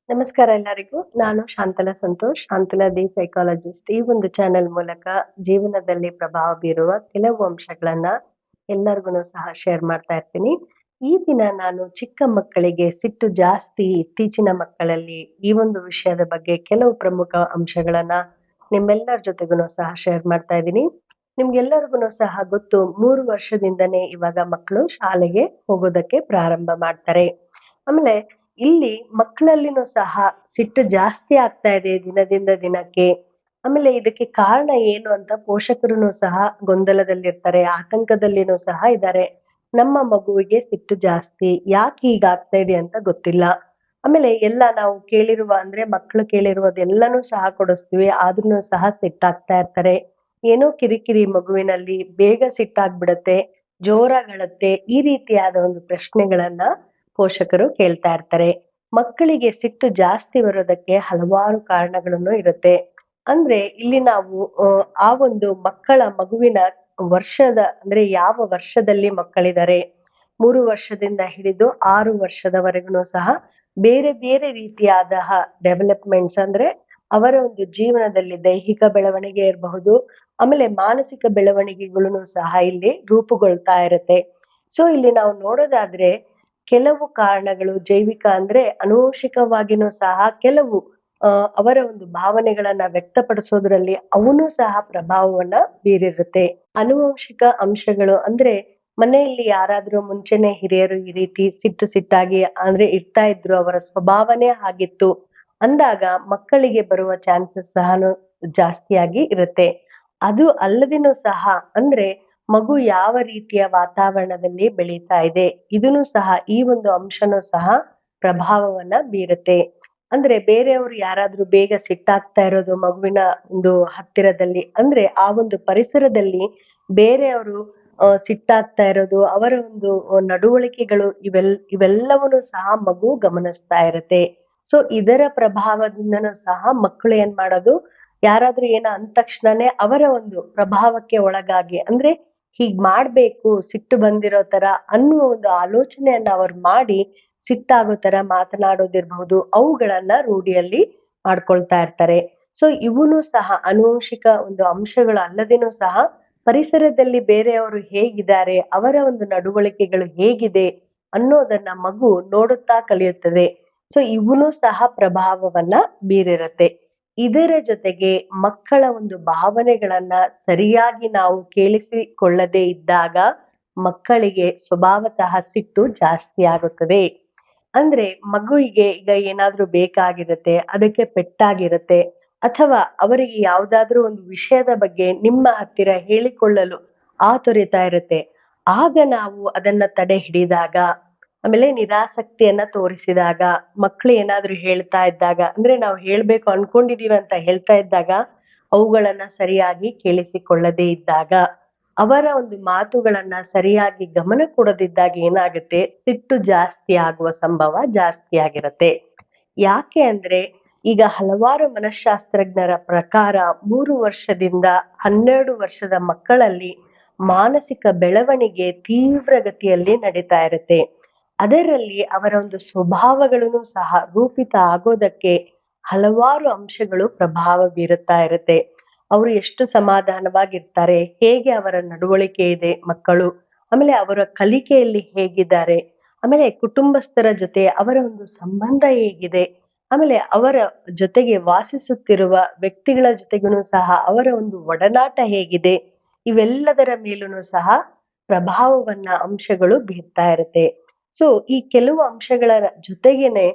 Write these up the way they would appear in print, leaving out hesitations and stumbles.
ನಮಸ್ಕಾರ ಎಲ್ಲರಿಗೂ. ನಾನು ಶಾಂತಲಾ ಸಂತೋಷ್, ಶಾಂತಲಾ ದಿ ಸೈಕಾಲಜಿಸ್ಟ್. ಈ ಒಂದು ಚಾನೆಲ್ ಮೂಲಕ ಜೀವನದಲ್ಲಿ ಪ್ರಭಾವ ಬೀರುವ ಕೆಲವು ಅಂಶಗಳನ್ನ ಎಲ್ಲರಿಗೂ ಸಹ ಶೇರ್ ಮಾಡ್ತಾ ಇರ್ತೀನಿ. ಈ ದಿನ ನಾನು ಚಿಕ್ಕ ಮಕ್ಕಳಿಗೆ ಸಿಟ್ಟು ಜಾಸ್ತಿ ಇತ್ತೀಚಿನ ಮಕ್ಕಳಲ್ಲಿ ಈ ಒಂದು ವಿಷಯದ ಬಗ್ಗೆ ಕೆಲವು ಪ್ರಮುಖ ಅಂಶಗಳನ್ನ ನಿಮ್ಮೆಲ್ಲರ ಜೊತೆಗೂ ಸಹ ಶೇರ್ ಮಾಡ್ತಾ ಇದ್ದೀನಿ. ನಿಮ್ಗೆಲ್ಲರಿಗೂ ಸಹ ಗೊತ್ತು, 3 ವರ್ಷದಿಂದನೇ ಇವಾಗ ಮಕ್ಕಳು ಶಾಲೆಗೆ ಹೋಗೋದಕ್ಕೆ ಪ್ರಾರಂಭ ಮಾಡ್ತಾರೆ. ಆಮೇಲೆ ಇಲ್ಲಿ ಮಕ್ಕಳಲ್ಲಿನೂ ಸಹ ಸಿಟ್ಟು ಜಾಸ್ತಿ ಆಗ್ತಾ ಇದೆ ದಿನದಿಂದ ದಿನಕ್ಕೆ. ಆಮೇಲೆ ಇದಕ್ಕೆ ಕಾರಣ ಏನು ಅಂತ ಪೋಷಕರು ಸಹ ಗೊಂದಲದಲ್ಲಿರ್ತಾರೆ, ಆತಂಕದಲ್ಲಿನೂ ಸಹ ಇದ್ದಾರೆ. ನಮ್ಮ ಮಗುವಿಗೆ ಸಿಟ್ಟು ಜಾಸ್ತಿ, ಯಾಕೆ ಹೀಗಾಗ್ತಾ ಇದೆ ಅಂತ ಗೊತ್ತಿಲ್ಲ. ಆಮೇಲೆ ಎಲ್ಲ ನಾವು ಕೇಳಿರುವ ಅಂದ್ರೆ ಮಕ್ಕಳು ಕೇಳಿರುವುದೆಲ್ಲನೂ ಸಹ ಕೊಡಿಸ್ತೀವಿ, ಆದ್ರೂ ಸಹ ಸಿಟ್ಟಾಗ್ತಾ ಇರ್ತಾರೆ. ಏನೋ ಕಿರಿಕಿರಿ ಮಗುವಿನಲ್ಲಿ, ಬೇಗ ಸಿಟ್ಟಾಗ್ಬಿಡತ್ತೆ, ಜೋರಾಗಳುತ್ತೆ, ಈ ರೀತಿಯಾದ ಒಂದು ಪ್ರಶ್ನೆಗಳನ್ನ ಪೋಷಕರು ಕೇಳ್ತಾ ಇರ್ತಾರೆ. ಮಕ್ಕಳಿಗೆ ಸಿಟ್ಟು ಜಾಸ್ತಿ ಬರೋದಕ್ಕೆ ಹಲವಾರು ಕಾರಣಗಳನ್ನು ಇರುತ್ತೆ. ಅಂದ್ರೆ ಇಲ್ಲಿ ನಾವು ಆ ಒಂದು ಮಗುವಿನ ವರ್ಷದ ಅಂದ್ರೆ ಯಾವ ವರ್ಷದಲ್ಲಿ ಮಕ್ಕಳಿದ್ದಾರೆ, 3 ವರ್ಷದಿಂದ ಹಿಡಿದು 6 ವರ್ಷದವರೆಗೂ ಸಹ ಬೇರೆ ಬೇರೆ ರೀತಿಯಾದ ಡೆವಲಪ್ಮೆಂಟ್ಸ್ ಅಂದ್ರೆ ಅವರ ಒಂದು ಜೀವನದಲ್ಲಿ ದೈಹಿಕ ಬೆಳವಣಿಗೆ ಇರಬಹುದು, ಆಮೇಲೆ ಮಾನಸಿಕ ಬೆಳವಣಿಗೆಗಳು ಸಹ ಇಲ್ಲಿ ರೂಪುಗೊಳ್ತಾ ಇರುತ್ತೆ. ಸೊ ಇಲ್ಲಿ ನಾವು ನೋಡೋದಾದ್ರೆ ಕೆಲವು ಕಾರಣಗಳು ಜೈವಿಕ ಅಂದ್ರೆ ಆನುವಂಶಿಕವಾಗಿನೂ ಸಹ ಕೆಲವು ಅವರ ಒಂದು ಭಾವನೆಗಳನ್ನ ವ್ಯಕ್ತಪಡಿಸೋದ್ರಲ್ಲಿ ಅವನು ಸಹ ಪ್ರಭಾವವನ್ನ ಬೀರಿರುತ್ತೆ. ಆನುವಂಶಿಕ ಅಂಶಗಳು ಅಂದ್ರೆ ಮನೆಯಲ್ಲಿ ಯಾರಾದ್ರೂ ಮುಂಚೆನೆ ಹಿರಿಯರು ಈ ರೀತಿ ಸಿಟ್ಟಾಗಿ ಅಂದ್ರೆ ಇರ್ತಾ ಇದ್ರು, ಅವರ ಸ್ವಭಾವನೆ ಆಗಿತ್ತು ಅಂದಾಗ ಮಕ್ಕಳಿಗೆ ಬರುವ ಚಾನ್ಸಸ್ ಸಹ ಜಾಸ್ತಿಯಾಗಿ ಇರುತ್ತೆ. ಅದು ಅಲ್ಲದೇನೂ ಸಹ ಅಂದ್ರೆ ಮಗು ಯಾವ ರೀತಿಯ ವಾತಾವರಣದಲ್ಲಿ ಬೆಳೀತಾ ಇದೆ, ಇದನ್ನು ಸಹ ಈ ಒಂದು ಅಂಶನೂ ಸಹ ಪ್ರಭಾವವನ್ನ ಬೀರುತ್ತೆ. ಅಂದ್ರೆ ಬೇರೆಯವರು ಯಾರಾದ್ರೂ ಬೇಗ ಸಿಟ್ಟಾಗ್ತಾ ಇರೋದು ಮಗುವಿನ ಒಂದು ಹತ್ತಿರದಲ್ಲಿ ಅಂದ್ರೆ ಆ ಒಂದು ಪರಿಸರದಲ್ಲಿ ಬೇರೆಯವರು ಸಿಟ್ಟಾಗ್ತಾ ಇರೋದು, ಅವರ ಒಂದು ನಡವಳಿಕೆಗಳು ಇವೆಲ್ಲವನ್ನೂ ಸಹ ಮಗು ಗಮನಿಸ್ತಾ ಇರುತ್ತೆ. ಸೊ ಇದರ ಪ್ರಭಾವದಿಂದನೂ ಸಹ ಮಕ್ಕಳು ಏನ್ ಮಾಡೋದು, ಯಾರಾದ್ರೂ ಅಂದ ತಕ್ಷಣನೇ ಅವರ ಒಂದು ಪ್ರಭಾವಕ್ಕೆ ಒಳಗಾಗಿ ಅಂದ್ರೆ ಹೀಗ್ ಮಾಡ್ಬೇಕು ಸಿಟ್ಟು ಬಂದಿರೋ ತರ ಅನ್ನುವ ಒಂದು ಆಲೋಚನೆಯನ್ನ ಅವ್ರು ಮಾಡಿ ಸಿಟ್ಟಾಗೋ ತರ ಮಾತನಾಡೋದಿರ್ಬಹುದು, ಅವುಗಳನ್ನ ರೂಢಿಯಲ್ಲಿ ಮಾಡ್ಕೊಳ್ತಾ ಇರ್ತಾರೆ. ಸೊ ಇವನು ಸಹ ಆನುವಂಶಿಕ ಒಂದು ಅಂಶಗಳು ಅಲ್ಲದೇನೂ ಸಹ ಪರಿಸರದಲ್ಲಿ ಬೇರೆಯವರು ಹೇಗಿದ್ದಾರೆ, ಅವರ ಒಂದು ನಡವಳಿಕೆಗಳು ಹೇಗಿದೆ ಅನ್ನೋದನ್ನ ಮಗು ನೋಡುತ್ತಾ ಕಲಿಯುತ್ತದೆ. ಸೊ ಇವನು ಸಹ ಪ್ರಭಾವವನ್ನ ಬೀರಿರತ್ತೆ. ಇದರ ಜೊತೆಗೆ ಮಕ್ಕಳ ಒಂದು ಭಾವನೆಗಳನ್ನ ಸರಿಯಾಗಿ ನಾವು ಕೇಳಿಸಿಕೊಳ್ಳದೆ ಇದ್ದಾಗ ಮಕ್ಕಳಿಗೆ ಸ್ವಭಾವತಃ ಸಿಟ್ಟು ಜಾಸ್ತಿ ಆಗುತ್ತದೆ. ಅಂದ್ರೆ ಮಗುವಿಗೆ ಈಗ ಏನಾದ್ರೂ ಬೇಕಾಗಿರುತ್ತೆ, ಅದಕ್ಕೆ ಪೆಟ್ಟಾಗಿರುತ್ತೆ, ಅಥವಾ ಅವರಿಗೆ ಯಾವ್ದಾದ್ರೂ ಒಂದು ವಿಷಯದ ಬಗ್ಗೆ ನಿಮ್ಮ ಹತ್ತಿರ ಹೇಳಿಕೊಳ್ಳಲು ಆತುರತಾ ಇರುತ್ತೆ. ಆಗ ನಾವು ಅದನ್ನ ತಡೆ ಹಿಡಿದಾಗ, ಆಮೇಲೆ ನಿರಾಸಕ್ತಿಯನ್ನ ತೋರಿಸಿದಾಗ, ಮಕ್ಳು ಏನಾದ್ರೂ ಹೇಳ್ತಾ ಇದ್ದಾಗ ಅಂದ್ರೆ ನಾವು ಹೇಳ್ಬೇಕು ಅನ್ಕೊಂಡಿದೀವಿ ಅಂತ ಹೇಳ್ತಾ ಇದ್ದಾಗ ಅವುಗಳನ್ನ ಸರಿಯಾಗಿ ಕೇಳಿಸಿಕೊಳ್ಳದೇ ಇದ್ದಾಗ, ಅವರ ಒಂದು ಮಾತುಗಳನ್ನ ಸರಿಯಾಗಿ ಗಮನ ಕೊಡದಿದ್ದಾಗ ಏನಾಗುತ್ತೆ, ಸಿಟ್ಟು ಜಾಸ್ತಿ ಆಗುವ ಸಂಭವ ಜಾಸ್ತಿ ಆಗಿರತ್ತೆ. ಯಾಕೆ ಅಂದ್ರೆ ಈಗ ಹಲವಾರು ಮನಃಶಾಸ್ತ್ರಜ್ಞರ ಪ್ರಕಾರ 3 ವರ್ಷದಿಂದ 12 ವರ್ಷದ ಮಕ್ಕಳಲ್ಲಿ ಮಾನಸಿಕ ಬೆಳವಣಿಗೆ ತೀವ್ರಗತಿಯಲ್ಲಿ ನಡೀತಾ ಇರುತ್ತೆ. ಅದರಲ್ಲಿ ಅವರ ಒಂದು ಸ್ವಭಾವಗಳನ್ನು ಸಹ ರೂಪಿತ ಆಗೋದಕ್ಕೆ ಹಲವಾರು ಅಂಶಗಳು ಪ್ರಭಾವ ಬೀರುತ್ತಾ ಇರುತ್ತೆ. ಅವರು ಎಷ್ಟು ಸಮಾಧಾನವಾಗಿರ್ತಾರೆ, ಹೇಗೆ ಅವರ ನಡವಳಿಕೆ ಇದೆ ಮಕ್ಕಳು, ಆಮೇಲೆ ಅವರ ಕಲಿಕೆಯಲ್ಲಿ ಹೇಗಿದ್ದಾರೆ, ಆಮೇಲೆ ಕುಟುಂಬಸ್ಥರ ಜೊತೆ ಅವರ ಒಂದು ಸಂಬಂಧ ಹೇಗಿದೆ, ಆಮೇಲೆ ಅವರ ಜೊತೆಗೆ ವಾಸಿಸುತ್ತಿರುವ ವ್ಯಕ್ತಿಗಳ ಜೊತೆಗೂ ಸಹ ಅವರ ಒಂದು ಒಡನಾಟ ಹೇಗಿದೆ, ಇವೆಲ್ಲದರ ಮೇಲೂ ಸಹ ಪ್ರಭಾವವನ್ನ ಅಂಶಗಳು ಬೀರ್ತಾ ಇರುತ್ತೆ. ಸೊ ಈ ಕೆಲವು ಅಂಶಗಳ ಜೊತೆಗೇನೆ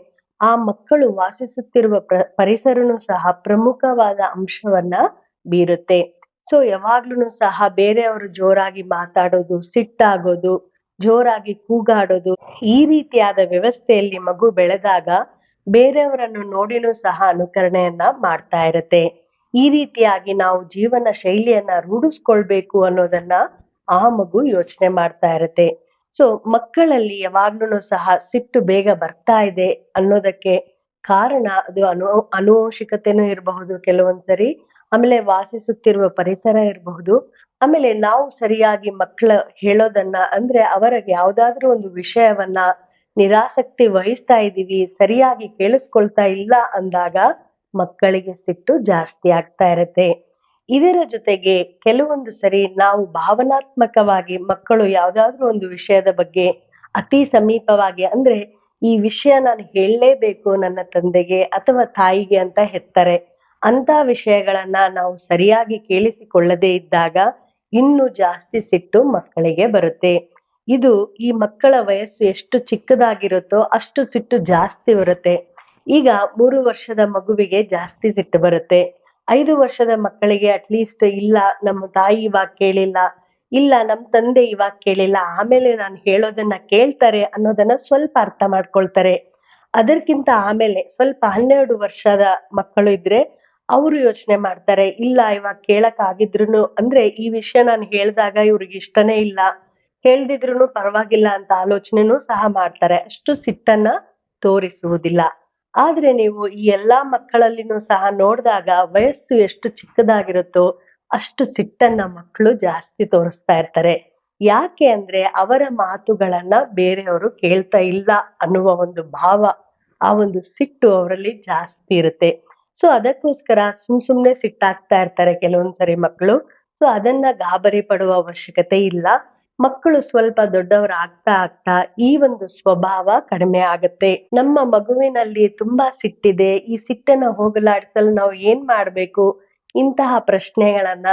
ಆ ಮಕ್ಕಳು ವಾಸಿಸುತ್ತಿರುವ ಪರಿಸರನು ಸಹ ಪ್ರಮುಖವಾದ ಅಂಶವನ್ನ ಬೀರುತ್ತೆ. ಸೊ ಯಾವಾಗ್ಲೂ ಸಹ ಬೇರೆಯವರು ಜೋರಾಗಿ ಮಾತಾಡೋದು, ಸಿಟ್ಟಾಗೋದು, ಜೋರಾಗಿ ಕೂಗಾಡೋದು, ಈ ರೀತಿಯಾದ ವ್ಯವಸ್ಥೆಯಲ್ಲಿ ಮಗು ಬೆಳೆದಾಗ ಬೇರೆಯವರನ್ನು ನೋಡಿನೂ ಸಹ ಅನುಕರಣೆಯನ್ನ ಮಾಡ್ತಾ ಇರತ್ತೆ. ಈ ರೀತಿಯಾಗಿ ನಾವು ಜೀವನ ಶೈಲಿಯನ್ನ ರೂಢಿಸ್ಕೊಳ್ಬೇಕು ಅನ್ನೋದನ್ನ ಆ ಮಗು ಯೋಚನೆ ಮಾಡ್ತಾ ಇರತ್ತೆ. ಸೊ ಮಕ್ಕಳಲ್ಲಿ ಯಾವಾಗ್ಲೂ ಸಹ ಸಿಟ್ಟು ಬೇಗ ಬರ್ತಾ ಇದೆ ಅನ್ನೋದಕ್ಕೆ ಕಾರಣ ಅದು ಆನುವಂಶಿಕತೆನೂ ಇರಬಹುದು ಕೆಲವೊಂದ್ಸರಿ, ಆಮೇಲೆ ವಾಸಿಸುತ್ತಿರುವ ಪರಿಸರ ಇರಬಹುದು, ಆಮೇಲೆ ನಾವು ಸರಿಯಾಗಿ ಮಕ್ಕಳ ಹೇಳೋದನ್ನ ಅಂದ್ರೆ ಅವರ ಯಾವ್ದಾದ್ರೂ ಒಂದು ವಿಷಯವನ್ನ ನಿರಾಸಕ್ತಿ ವಹಿಸ್ತಾ ಇದ್ದೀವಿ, ಸರಿಯಾಗಿ ಕೇಳಿಸ್ಕೊಳ್ತಾ ಇಲ್ಲ ಅಂದಾಗ ಮಕ್ಕಳಿಗೆ ಸಿಟ್ಟು ಜಾಸ್ತಿ ಆಗ್ತಾ ಇರತ್ತೆ. ಇದರ ಜೊತೆಗೆ ಕೆಲವೊಂದು ಸರಿ ನಾವು ಭಾವನಾತ್ಮಕವಾಗಿ ಮಕ್ಕಳು ಯಾವ್ದಾದ್ರು ಒಂದು ವಿಷಯದ ಬಗ್ಗೆ ಅತಿ ಸಮೀಪವಾಗಿ ಅಂದ್ರೆ ಈ ವಿಷಯ ನಾನು ಹೇಳಲೇಬೇಕು ನನ್ನ ತಂದೆಗೆ ಅಥವಾ ತಾಯಿಗೆ ಅಂತ ಹೆತ್ತಾರೆ. ಅಂತ ವಿಷಯಗಳನ್ನ ನಾವು ಸರಿಯಾಗಿ ಕೇಳಿಸಿಕೊಳ್ಳದೇ ಇದ್ದಾಗ ಇನ್ನು ಜಾಸ್ತಿ ಸಿಟ್ಟು ಮಕ್ಕಳಿಗೆ ಬರುತ್ತೆ. ಇದು ಈ ಮಕ್ಕಳ ವಯಸ್ಸು ಎಷ್ಟು ಚಿಕ್ಕದಾಗಿರುತ್ತೋ ಅಷ್ಟು ಸಿಟ್ಟು ಜಾಸ್ತಿ ಬರುತ್ತೆ. ಈಗ 3 ವರ್ಷದ ಮಗುವಿಗೆ ಜಾಸ್ತಿ ಸಿಟ್ಟು ಬರುತ್ತೆ. 5 ವರ್ಷದ ಮಕ್ಕಳಿಗೆ ಅಟ್ಲೀಸ್ಟ್ ಇಲ್ಲ ನಮ್ಮ ತಾಯಿ ಇವಾಗ ಕೇಳಿಲ್ಲ, ಇಲ್ಲ ನಮ್ ತಂದೆ ಇವಾಗ ಕೇಳಿಲ್ಲ, ಆಮೇಲೆ ನಾನು ಹೇಳೋದನ್ನ ಕೇಳ್ತಾರೆ ಅನ್ನೋದನ್ನ ಸ್ವಲ್ಪ ಅರ್ಥ ಮಾಡ್ಕೊಳ್ತಾರೆ. ಅದಕ್ಕಿಂತ ಆಮೇಲೆ ಸ್ವಲ್ಪ 12 ವರ್ಷದ ಮಕ್ಕಳು ಇದ್ರೆ ಅವರು ಯೋಚನೆ ಮಾಡ್ತಾರೆ, ಇಲ್ಲ ಇವಾಗ ಕೇಳಕ್ ಆಗಿದ್ರುನು ಅಂದ್ರೆ ಈ ವಿಷಯ ನಾನು ಹೇಳ್ದಾಗ ಇವ್ರಿಗೆ ಇಷ್ಟನೇ ಇಲ್ಲ, ಹೇಳ್ದಿದ್ರುನು ಪರವಾಗಿಲ್ಲ ಅಂತ ಆಲೋಚನೆನೂ ಸಹ ಮಾಡ್ತಾರೆ. ಅಷ್ಟು ಸಿಟ್ಟನ್ನ ತೋರಿಸುವುದಿಲ್ಲ. ಆದ್ರೆ ನೀವು ಈ ಎಲ್ಲಾ ಮಕ್ಕಳಲ್ಲಿನೂ ಸಹ ನೋಡ್ದಾಗ ವಯಸ್ಸು ಎಷ್ಟು ಚಿಕ್ಕದಾಗಿರುತ್ತೋ ಅಷ್ಟು ಸಿಟ್ಟನ್ನ ಮಕ್ಕಳು ಜಾಸ್ತಿ ತೋರಿಸ್ತಾ ಇರ್ತಾರೆ. ಯಾಕೆ ಅಂದ್ರೆ ಅವರ ಮಾತುಗಳನ್ನ ಬೇರೆಯವರು ಕೇಳ್ತಾ ಇಲ್ಲ ಅನ್ನುವ ಒಂದು ಭಾವ, ಆ ಒಂದು ಸಿಟ್ಟು ಅವರಲ್ಲಿ ಜಾಸ್ತಿ ಇರುತ್ತೆ. ಸೊ ಅದಕ್ಕೋಸ್ಕರ ಸುಮ್ನೆ ಸಿಟ್ಟಾಗ್ತಾ ಇರ್ತಾರೆ ಕೆಲವೊಂದ್ಸರಿ ಮಕ್ಕಳು. ಸೊ ಅದನ್ನ ಗಾಬರಿ ಪಡುವ ಅವಶ್ಯಕತೆ ಇಲ್ಲ. ಮಕ್ಕಳು ಸ್ವಲ್ಪ ದೊಡ್ಡವರಾಗ್ತಾ ಆಗ್ತಾ ಈ ಒಂದು ಸ್ವಭಾವ ಕಡಿಮೆ ಆಗತ್ತೆ. ನಮ್ಮ ಮಗುವಿನಲ್ಲಿ ತುಂಬಾ ಸಿಟ್ಟಿದೆ, ಈ ಸಿಟ್ಟನ್ನ ಹೋಗಲಾಡಿಸಲು ನಾವು ಏನ್ ಮಾಡ್ಬೇಕು? ಇಂತಹ ಪ್ರಶ್ನೆಗಳನ್ನ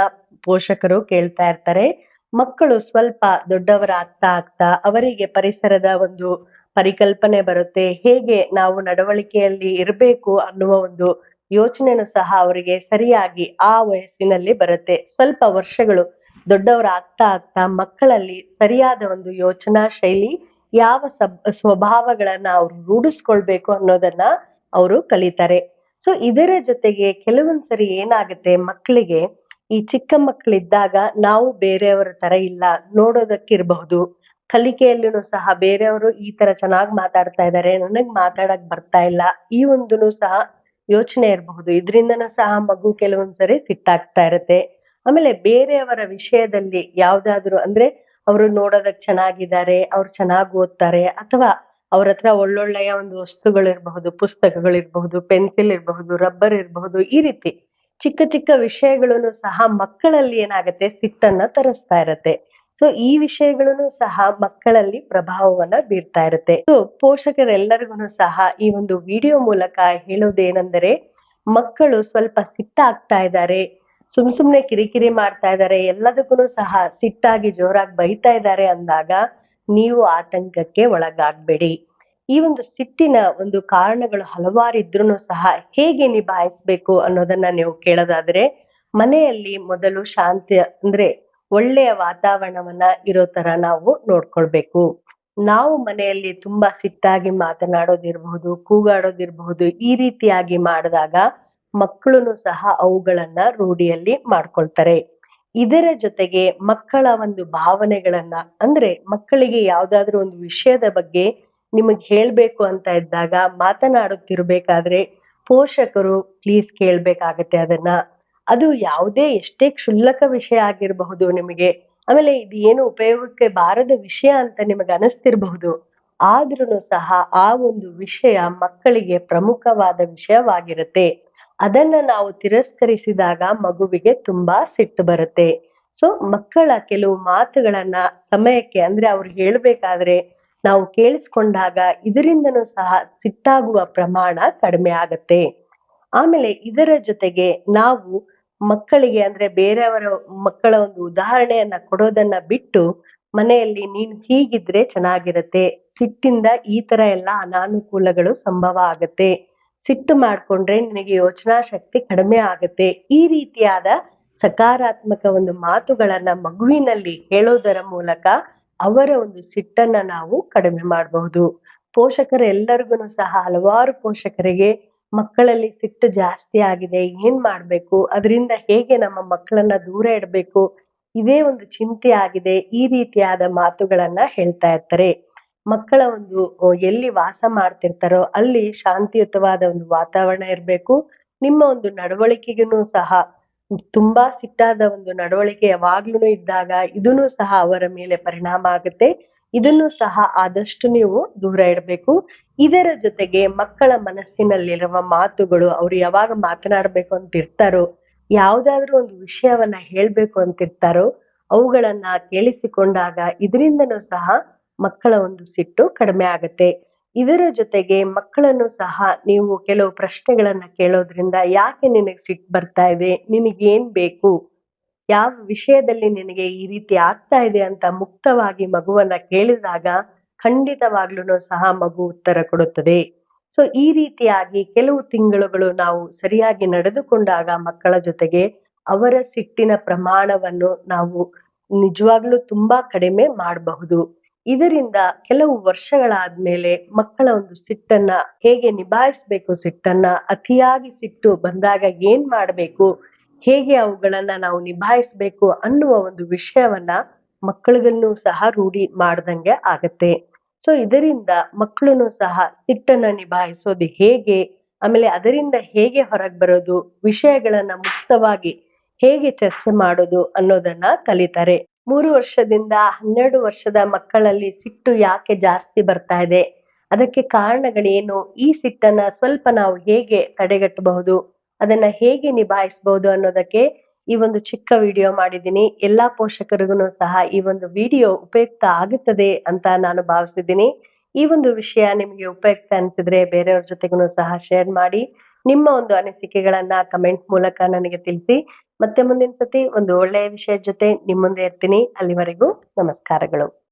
ಪೋಷಕರು ಕೇಳ್ತಾ ಇರ್ತಾರೆ. ಮಕ್ಕಳು ಸ್ವಲ್ಪ ದೊಡ್ಡವರಾಗ್ತಾ ಆಗ್ತಾ ಅವರಿಗೆ ಪರಿಸರದ ಒಂದು ಪರಿಕಲ್ಪನೆ ಬರುತ್ತೆ. ಹೇಗೆ ನಾವು ನಡವಳಿಕೆಯಲ್ಲಿ ಇರಬೇಕು ಅನ್ನುವ ಒಂದು ಯೋಚನೆನೂ ಸಹ ಅವರಿಗೆ ಸರಿಯಾಗಿ ಆ ವಯಸ್ಸಿನಲ್ಲಿ ಬರುತ್ತೆ. ಸ್ವಲ್ಪ ವರ್ಷಗಳು ದೊಡ್ಡವರಾಗ್ತಾ ಆಗ್ತಾ ಮಕ್ಕಳಲ್ಲಿ ಸರಿಯಾದ ಒಂದು ಯೋಚನಾ ಶೈಲಿ, ಯಾವ ಸ್ವಭಾವಗಳನ್ನ ಅವ್ರು ರೂಢಿಸ್ಕೊಳ್ಬೇಕು ಅನ್ನೋದನ್ನ ಅವರು ಕಲಿತಾರೆ. ಸೊ ಇದರ ಜೊತೆಗೆ ಕೆಲವೊಂದ್ಸರಿ ಏನಾಗುತ್ತೆ ಮಕ್ಕಳಿಗೆ, ಈ ಚಿಕ್ಕ ಮಕ್ಕಳಿದ್ದಾಗ ನಾವು ಬೇರೆಯವರ ತರ ಇಲ್ಲ, ನೋಡೋದಕ್ಕಿರಬಹುದು, ಕಲಿಕೆಯಲ್ಲೂ ಸಹ ಬೇರೆಯವರು ಈ ತರ ಚೆನ್ನಾಗ್ ಮಾತಾಡ್ತಾ ಇದ್ದಾರೆ, ನನಗ್ ಮಾತಾಡಕ್ ಬರ್ತಾ ಇಲ್ಲ, ಈ ಒಂದೂನು ಸಹ ಯೋಚನೆ ಇರಬಹುದು. ಇದರಿಂದನೂ ಸಹ ಮಗು ಕೆಲವೊಂದ್ಸರಿ ಸಿಟ್ಟಾಗ್ತಾ ಇರತ್ತೆ. ಆಮೇಲೆ ಬೇರೆಯವರ ವಿಷಯದಲ್ಲಿ ಯಾವ್ದಾದ್ರು ಅಂದ್ರೆ ಅವರು ನೋಡೋದಕ್ ಚೆನ್ನಾಗಿದ್ದಾರೆ, ಅವ್ರು ಚೆನ್ನಾಗ್ ಓದ್ತಾರೆ, ಅಥವಾ ಅವ್ರ ಹತ್ರ ಒಳ್ಳೊಳ್ಳೆಯ ಒಂದು ವಸ್ತುಗಳಿರ್ಬಹುದು, ಪುಸ್ತಕಗಳಿರ್ಬಹುದು, ಪೆನ್ಸಿಲ್ ಇರ್ಬಹುದು, ರಬ್ಬರ್ ಇರ್ಬಹುದು, ಈ ರೀತಿ ಚಿಕ್ಕ ಚಿಕ್ಕ ವಿಷಯಗಳನ್ನು ಸಹ ಮಕ್ಕಳಲ್ಲಿ ಏನಾಗತ್ತೆ ಸಿಟ್ಟನ್ನ ತರಿಸ್ತಾ ಇರತ್ತೆ. ಸೊ ಈ ವಿಷಯಗಳನ್ನು ಸಹ ಮಕ್ಕಳಲ್ಲಿ ಪ್ರಭಾವವನ್ನ ಬೀರ್ತಾ ಇರುತ್ತೆ. ಸೊ ಪೋಷಕರೆಲ್ಲರಿಗೂ ಸಹ ಈ ಒಂದು ವಿಡಿಯೋ ಮೂಲಕ ಹೇಳೋದೇನೆಂದರೆ, ಮಕ್ಕಳು ಸ್ವಲ್ಪ ಸಿಟ್ಟಾಗ್ತಾ ಇದ್ದಾರೆ, ಸುಮ್ನೆ ಕಿರಿಕಿರಿ ಮಾಡ್ತಾ ಇದ್ದಾರೆ, ಎಲ್ಲದಕ್ಕೂ ಸಹ ಸಿಟ್ಟಾಗಿ ಜೋರಾಗಿ ಬೈತಾ ಇದ್ದಾರೆ ಅಂದಾಗ ನೀವು ಆತಂಕಕ್ಕೆ ಒಳಗಾಗ್ಬೇಡಿ. ಈ ಒಂದು ಸಿಟ್ಟಿನ ಒಂದು ಕಾರಣಗಳು ಹಲವಾರು ಇದ್ರೂನು ಸಹ ಹೇಗೆ ನಿಭಾಯಿಸ್ಬೇಕು ಅನ್ನೋದನ್ನ ನೀವು ಕೇಳೋದಾದ್ರೆ, ಮನೆಯಲ್ಲಿ ಮೊದಲು ಶಾಂತಿ ಅಂದ್ರೆ ಒಳ್ಳೆಯ ವಾತಾವರಣವನ್ನ ಇರೋ ತರ ನಾವು ನೋಡ್ಕೊಳ್ಬೇಕು. ನಾವು ಮನೆಯಲ್ಲಿ ತುಂಬಾ ಸಿಟ್ಟಾಗಿ ಮಾತನಾಡೋದಿರ್ಬಹುದು, ಕೂಗಾಡೋದಿರ್ಬಹುದು, ಈ ರೀತಿಯಾಗಿ ಮಾಡಿದಾಗ ಮಕ್ಕಳುನು ಸಹ ಅವುಗಳನ್ನ ರೂಢಿಯಲ್ಲಿ ಮಾಡ್ಕೊಳ್ತಾರೆ. ಇದರ ಜೊತೆಗೆ ಮಕ್ಕಳ ಒಂದು ಭಾವನೆಗಳನ್ನ ಅಂದ್ರೆ ಮಕ್ಕಳಿಗೆ ಯಾವ್ದಾದ್ರು ಒಂದು ವಿಷಯದ ಬಗ್ಗೆ ನಿಮಗ್ ಹೇಳ್ಬೇಕು ಅಂತ ಇದ್ದಾಗ ಮಾತನಾಡುತ್ತಿರ್ಬೇಕಾದ್ರೆ ಪೋಷಕರು ಪ್ಲೀಸ್ ಕೇಳ್ಬೇಕಾಗತ್ತೆ ಅದನ್ನ. ಅದು ಯಾವುದೇ ಎಷ್ಟೇ ಕ್ಷುಲ್ಲಕ ವಿಷಯ ಆಗಿರಬಹುದು ನಿಮಗೆ, ಆಮೇಲೆ ಇದು ಏನು ಉಪಯೋಗಕ್ಕೆ ಬಾರದ ವಿಷಯ ಅಂತ ನಿಮಗೆ ಅನಿಸ್ತಿರ್ಬಹುದು, ಆದ್ರೂನು ಸಹ ಆ ಒಂದು ವಿಷಯ ಮಕ್ಕಳಿಗೆ ಪ್ರಮುಖವಾದ ವಿಷಯವಾಗಿರುತ್ತೆ. ಅದನ್ನ ನಾವು ತಿರಸ್ಕರಿಸಿದಾಗ ಮಗುವಿಗೆ ತುಂಬಾ ಸಿಟ್ಟು ಬರುತ್ತೆ. ಸೊ ಮಕ್ಕಳ ಕೆಲವು ಮಾತುಗಳನ್ನ ಸಮಯಕ್ಕೆ ಅಂದ್ರೆ ಅವ್ರು ಹೇಳ್ಬೇಕಾದ್ರೆ ನಾವು ಕೇಳಿಸ್ಕೊಂಡಾಗ ಇದರಿಂದನೂ ಸಹ ಸಿಟ್ಟಾಗುವ ಪ್ರಮಾಣ ಕಡಿಮೆ ಆಗತ್ತೆ. ಆಮೇಲೆ ಇದರ ಜೊತೆಗೆ ನಾವು ಮಕ್ಕಳಿಗೆ ಅಂದ್ರೆ ಬೇರೆಯವರ ಮಕ್ಕಳ ಒಂದು ಉದಾಹರಣೆಯನ್ನ ಕೊಡೋದನ್ನ ಬಿಟ್ಟು ಮನೆಯಲ್ಲಿ ನೀನು ಹೀಗಿದ್ರೆ ಚೆನ್ನಾಗಿರತ್ತೆ, ಸಿಟ್ಟಿಂದ ಈ ತರ ಎಲ್ಲ ಅನಾನುಕೂಲಗಳು ಸಂಭವ ಆಗತ್ತೆ, ಸಿಟ್ಟು ಮಾಡ್ಕೊಂಡ್ರೆ ನಿನಗೆ ಯೋಚನಾ ಶಕ್ತಿ ಕಡಿಮೆ ಆಗತ್ತೆ, ಈ ರೀತಿಯಾದ ಸಕಾರಾತ್ಮಕ ಒಂದು ಮಾತುಗಳನ್ನ ಮಗುವಿನಲ್ಲಿ ಹೇಳೋದರ ಮೂಲಕ ಅವರ ಒಂದು ಸಿಟ್ಟನ್ನ ನಾವು ಕಡಿಮೆ ಮಾಡಬಹುದು. ಪೋಷಕರೆಲ್ಲರಿಗೂ ಸಹ ಹಲವಾರು ಪೋಷಕರಿಗೆ ಮಕ್ಕಳಲ್ಲಿ ಸಿಟ್ಟು ಜಾಸ್ತಿ ಆಗಿದೆ, ಏನ್ ಮಾಡ್ಬೇಕು, ಅದರಿಂದ ಹೇಗೆ ನಮ್ಮ ಮಕ್ಕಳನ್ನ ದೂರ ಇಡ್ಬೇಕು, ಇದೇ ಒಂದು ಚಿಂತೆ ಆಗಿದೆ, ಈ ರೀತಿಯಾದ ಮಾತುಗಳನ್ನ ಹೇಳ್ತಾ ಇರ್ತಾರೆ. ಮಕ್ಕಳ ಒಂದು ಎಲ್ಲಿ ವಾಸ ಮಾಡ್ತಿರ್ತಾರೋ ಅಲ್ಲಿ ಶಾಂತಿಯುತವಾದ ಒಂದು ವಾತಾವರಣ ಇರ್ಬೇಕು. ನಿಮ್ಮ ಒಂದು ನಡವಳಿಕೆಗೂ ಸಹ ತುಂಬಾ ಸಿಟ್ಟಾದ ಒಂದು ನಡವಳಿಕೆ ಯಾವಾಗ್ಲೂ ಇದ್ದಾಗ ಇದೂನು ಸಹ ಅವರ ಮೇಲೆ ಪರಿಣಾಮ ಆಗುತ್ತೆ. ಇದನ್ನು ಸಹ ಆದಷ್ಟು ನೀವು ದೂರ ಇಡಬೇಕು. ಇದರ ಜೊತೆಗೆ ಮಕ್ಕಳ ಮನಸ್ಸಿನಲ್ಲಿರುವ ಮಾತುಗಳು, ಅವ್ರು ಯಾವಾಗ ಮಾತನಾಡ್ಬೇಕು ಅಂತ ಇರ್ತಾರೋ, ಯಾವ್ದಾದ್ರು ಒಂದು ವಿಷಯವನ್ನ ಹೇಳ್ಬೇಕು ಅಂತಿರ್ತಾರೋ, ಅವುಗಳನ್ನ ಕೇಳಿಸಿಕೊಂಡಾಗ ಇದರಿಂದನೂ ಸಹ ಮಕ್ಕಳ ಒಂದು ಸಿಟ್ಟು ಕಡಿಮೆ ಆಗತ್ತೆ. ಇದರ ಜೊತೆಗೆ ಮಕ್ಕಳನ್ನು ಸಹ ನೀವು ಕೆಲವು ಪ್ರಶ್ನೆಗಳನ್ನ ಕೇಳೋದ್ರಿಂದ, ಯಾಕೆ ನಿನಗ್ ಸಿಟ್ಟು ಬರ್ತಾ ಇದೆ? ನಿನಗೇನ್ ಬೇಕು? ಯಾವ ವಿಷಯದಲ್ಲಿ ನಿನಗೆ ಈ ರೀತಿ ಆಗ್ತಾ ಇದೆ ಅಂತ ಮುಕ್ತವಾಗಿ ಮಗುವನ್ನ ಕೇಳಿದಾಗ ಖಂಡಿತವಾಗ್ಲೂ ಸಹ ಮಗು ಉತ್ತರ ಕೊಡುತ್ತದೆ. ಸೊ ಈ ರೀತಿಯಾಗಿ ಕೆಲವು ತಿಂಗಳುಗಳು ನಾವು ಸರಿಯಾಗಿ ನಡೆದುಕೊಂಡಾಗ ಮಕ್ಕಳ ಜೊತೆಗೆ, ಅವರ ಸಿಟ್ಟಿನ ಪ್ರಮಾಣವನ್ನು ನಾವು ನಿಜವಾಗ್ಲೂ ತುಂಬಾ ಕಡಿಮೆ ಮಾಡಬಹುದು. ಇದರಿಂದ ಕೆಲವು ವರ್ಷಗಳಾದ್ಮೇಲೆ ಮಕ್ಕಳ ಒಂದು ಸಿಟ್ಟನ್ನ ಹೇಗೆ ನಿಭಾಯಿಸ್ಬೇಕು, ಸಿಟ್ಟನ್ನ ಅತಿಯಾಗಿ ಸಿಟ್ಟು ಬಂದಾಗ ಏನ್ ಮಾಡ್ಬೇಕು, ಹೇಗೆ ಅವುಗಳನ್ನ ನಾವು ನಿಭಾಯಿಸ್ಬೇಕು ಅನ್ನುವ ಒಂದು ವಿಷಯವನ್ನ ಮಕ್ಕಳಿಗನ್ನು ಸಹ ರೂಢಿ ಮಾಡ್ದಂಗೆ ಆಗತ್ತೆ. ಸೊ ಇದರಿಂದ ಮಕ್ಕಳುನು ಸಹ ಸಿಟ್ಟನ್ನ ನಿಭಾಯಿಸೋದು ಹೇಗೆ, ಆಮೇಲೆ ಅದರಿಂದ ಹೇಗೆ ಹೊರಗ್ ಬರೋದು, ವಿಷಯಗಳನ್ನ ಮುಕ್ತವಾಗಿ ಹೇಗೆ ಚರ್ಚೆ ಮಾಡೋದು ಅನ್ನೋದನ್ನ ಕಲಿತಾರೆ. 3 ವರ್ಷದಿಂದ 12 ವರ್ಷದ ಮಕ್ಕಳಲ್ಲಿ ಸಿಟ್ಟು ಯಾಕೆ ಜಾಸ್ತಿ ಬರ್ತಾ ಇದೆ, ಅದಕ್ಕೆ ಕಾರಣಗಳೇನು, ಈ ಸಿಟ್ಟನ್ನ ಸ್ವಲ್ಪ ನಾವು ಹೇಗೆ ತಡೆಗಟ್ಟಬಹುದು, ಅದನ್ನ ಹೇಗೆ ನಿಭಾಯಿಸಬಹುದು ಅನ್ನೋದಕ್ಕೆ ಈ ಒಂದು ಚಿಕ್ಕ ವಿಡಿಯೋ ಮಾಡಿದ್ದೀನಿ. ಎಲ್ಲಾ ಪೋಷಕರಿಗೂ ಸಹ ಈ ಒಂದು ವಿಡಿಯೋ ಉಪಯುಕ್ತ ಆಗುತ್ತದೆ ಅಂತ ನಾನು ಭಾವಿಸಿದ್ದೀನಿ. ಈ ಒಂದು ವಿಷಯ ನಿಮಗೆ ಉಪಯುಕ್ತ ಅನ್ಸಿದ್ರೆ ಬೇರೆಯವ್ರ ಜೊತೆಗೂ ಸಹ ಶೇರ್ ಮಾಡಿ. ನಿಮ್ಮ ಒಂದು ಅನಿಸಿಕೆಗಳನ್ನ ಕಮೆಂಟ್ ಮೂಲಕ ನನಗೆ ತಿಳಿಸಿ. ಮತ್ತೆ ಮುಂದಿನ ಸತಿ ಒಂದು ಒಳ್ಳೆಯ ವಿಷಯದ ಜೊತೆ ನಿಮ್ ಮುಂದೆ ಇರ್ತೀನಿ. ಅಲ್ಲಿವರೆಗೂ ನಮಸ್ಕಾರಗಳು.